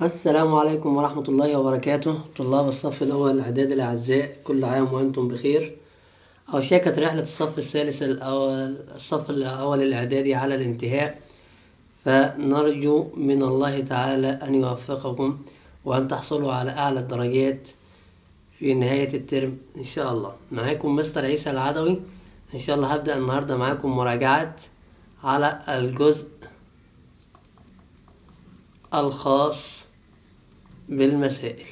السلام عليكم ورحمة الله وبركاته. طلاب الصف الأول الإعدادي الأعزاء، كل عام وأنتم بخير. أوشكت رحلة الصف الثالث الصف الأول الإعدادي على الانتهاء، فنرجو من الله تعالى أن يوفقكم وأن تحصلوا على أعلى الدرجات في نهاية الترم إن شاء الله. معاكم مستر عيسى العدوي. إن شاء الله هبدأ النهاردة معاكم مراجعة على الجزء الخاص بالمسائل.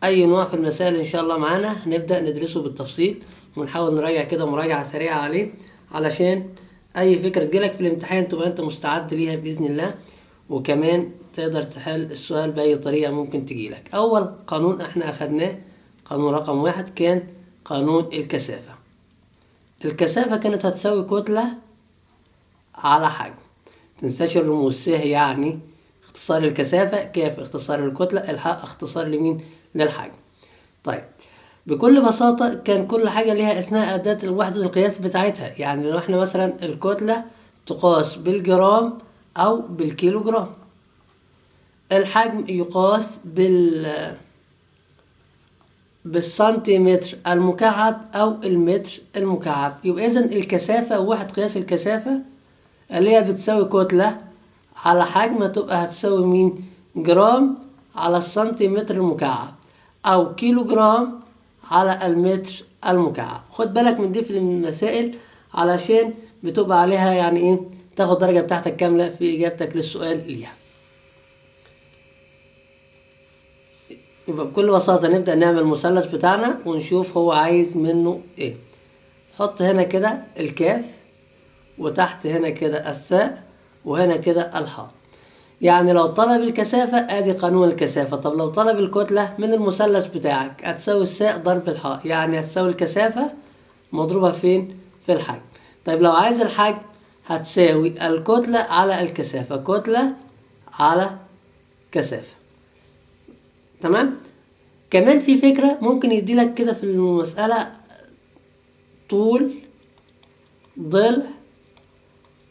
اي نوع في المسائل ان شاء الله معانا هنبدأ ندرسه بالتفصيل، ونحاول نراجع كده مراجعة سريعة عليه علشان اي فكرة تجيلك في الامتحان تبقى انت مستعد ليها بإذن الله، وكمان تقدر تحل السؤال بأي طريقة ممكن تجيلك. اول قانون احنا اخدناه قانون رقم 1 كان قانون الكثافة. الكثافة كانت هتساوي كتلة على حجم. تنساش الرموز. س يعني اختصار الكثافة، كاف اختصار الكتلة، الحاء اختصار لمين؟ للحجم. طيب بكل بساطة كان كل حاجة ليها اسمها أداة وحدة القياس بتاعتها. يعني لو احنا مثلا الكتلة تقاس بالجرام أو بالكيلو جرام، الحجم يقاس بالسنتيمتر المكعب أو المتر المكعب. يبقى إذن الكثافة وحدة قياس الكثافة اللي هي بتساوي كتلة على حجم، تبقى هتساوي مين؟ جرام على السنتيمتر المكعب او كيلو جرام على المتر المكعب. خد بالك من دي في المسائل علشان بتبقى عليها يعني ايه، تاخد درجة بتاعتك كاملة في اجابتك للسؤال ليها. يبقى بكل بساطة نبدأ نعمل المثلث بتاعنا ونشوف هو عايز منه ايه. حط هنا كده الكاف، وتحت هنا كده الثاء، وهنا كده الحاء. يعني لو طلب الكثافة ادي قانون الكثافة. طب لو طلب الكتلة من المثلث بتاعك هتساوي الساء ضرب الحاء، يعني هتساوي الكثافة مضروبة فين؟ في الحجم. طيب لو عايز الحجم هتساوي الكتلة على الكثافة، كتلة على كثافة. تمام؟ كمان في فكرة ممكن يديلك كده في المسألة، طول ضلع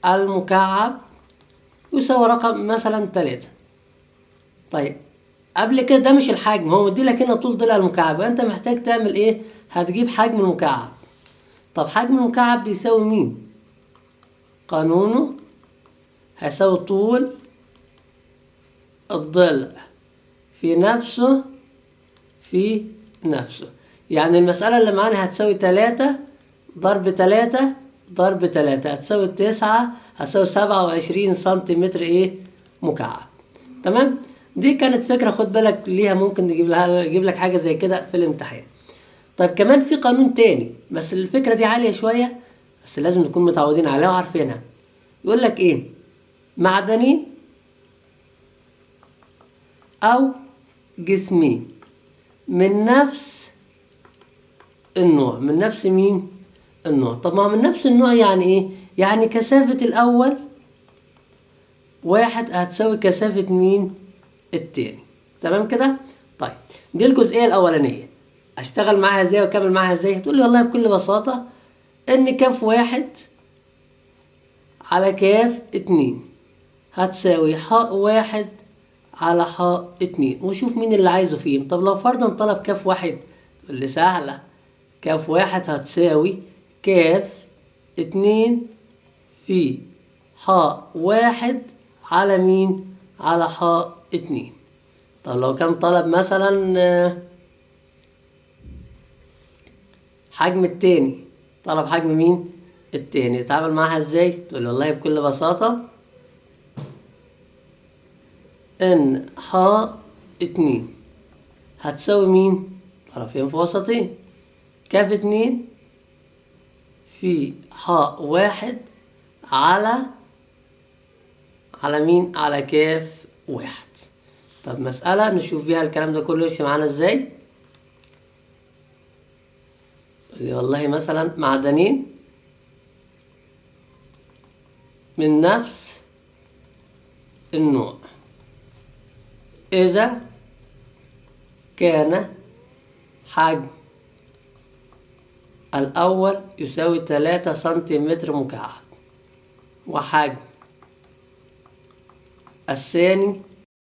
المكعب يساوي رقم مثلا 3. طيب قبل كده ده مش الحجم، هو مديلك هنا طول ضلع المكعب، انت محتاج تعمل ايه؟ هتجيب حجم المكعب. طب حجم المكعب بيساوي مين؟ قانونه هيساوي طول الضلع في نفسه في نفسه. يعني المسألة اللي معانا هتساوي 3 ضرب 3 ضرب 3 هتساوي 9، هتساوي 27 سنتيمتر ايه؟ مكعب. تمام؟ دي كانت فكرة خد بالك ليها، ممكن يجيب لك حاجة زي كده في الامتحان. طيب كمان في قانون تاني، بس الفكرة دي عالية شوية، بس لازم نكون متعودين عليها وعارفينها. يقول لك ايه؟ معدنين او جسمين من نفس النوع. من نفس مين؟ النوع. طب ما من نفس النوع يعني ايه؟ يعني كثافة الاول 1 هتساوي كثافة مين؟ التاني. تمام كده؟ طيب دي الجزئية الأولانية. أشتغل معاها ازاي وأكمل معاها ازاي؟ هتقول لي والله بكل بساطة إن كاف 1 على كاف 2 هتساوي حاء 1 على حاء 2، وشوف مين اللي عايزه فيهم. طب لو فرضا طلب كاف 1، تقول لي سهلة. كاف 1 هتساوي كاف 2 في حاء 1 على مين؟ على حاء 2. طب لو كان طلب مثلا حجم التاني، طلب حجم مين؟ التاني، اتعامل معاها ازاي؟ تقول والله بكل بساطة ان حاء 2 هتساوي مين؟ طرفين في وسطين. كاف 2 في حاء 1 على مين؟ على كاف 1. طب مسألة نشوف فيها الكلام ده كله يمشي معانا ازاي. اللي والله مثلا معدنين من نفس النوع إذا كان حجم الأول يساوي 3 سنتيمتر مكعب، وحجم الثاني